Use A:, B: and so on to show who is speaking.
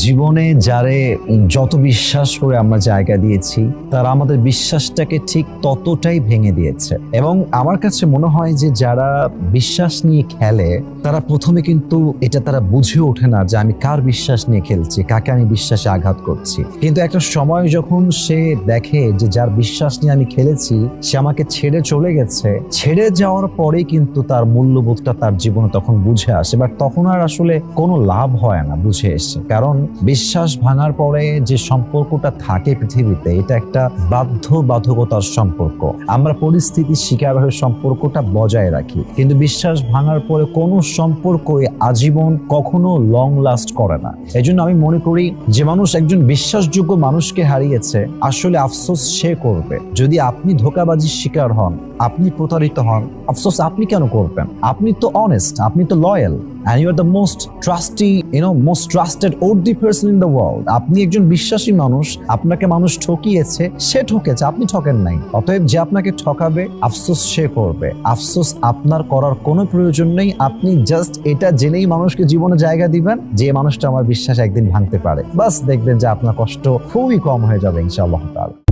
A: জীবনে যারে যত বিশ্বাস করে আমরা জায়গা দিয়েছি, তারা আমাদের বিশ্বাসটাকে ঠিক ততটাই ভেঙে দিয়েছে। এবং আমার কাছে মনে হয় যে যারা বিশ্বাস নিয়ে খেলে, তারা প্রথমে কিন্তু এটা তারা বুঝে ওঠে না যে আমি কার বিশ্বাস নিয়ে খেলছি, কাকে আমি বিশ্বাসে আঘাত করছি। কিন্তু একটা সময় যখন সে দেখে যে যার বিশ্বাস নিয়ে আমি খেলেছি সে আমাকে ছেড়ে চলে গেছে, ছেড়ে যাওয়ার পরেই কিন্তু তার মূল্যবোধটা তার জীবনে তখন বুঝে আসে। বাট তখন আর আসলে কোনো লাভ হয় না বুঝে এসে, কারণ বিশ্বাস ভাঙার পরে যে সম্পর্কটা থাকে পৃথিবীতে, এটা একটা বাধ্যবাধকতার সম্পর্ক। আমরা পরিস্থিতির শিকার হয়ে সম্পর্কটা বজায় রাখি, কিন্তু বিশ্বাস ভাঙার পরে কোনো সম্পর্কই আজীবন কখনো লং লাস্ট করে না। এই জন্য আমি মনে করি যে মানুষ একজন বিশ্বাসযোগ্য মানুষকে হারিয়েছে, আসলে আফসোস সে করবে। যদি আপনি ধোঁকাবাজির শিকার হন, আপনি প্রতারিত হন, আফসোস আপনি কেন করবেন? আপনি তো অনেস্ট, আপনি তো loyal, and you are the most trusty, most trusted worthy person in the world. আপনি একজন বিশ্বাসী মানুষ, আপনাকে মানুষ ঠকিয়েছে, সে ঠকেছে, আপনি ঠকেন নাই। অতএব যে আপনাকে ঠকাবে, আফসোস সে করবে। আফসোস আপনার করার কোনো প্রয়োজন নেই। আপনি জাস্ট এটা জেনেই মানুষকে জীবনে জায়গা দিবেন যে মানুষটা আমার বিশ্বাস একদিন ভাঙতে পারে। বাস দেখবেন যে আপনার কষ্ট খুবই কম হয়ে যাবে ইনশাআল্লাহ তাআলা।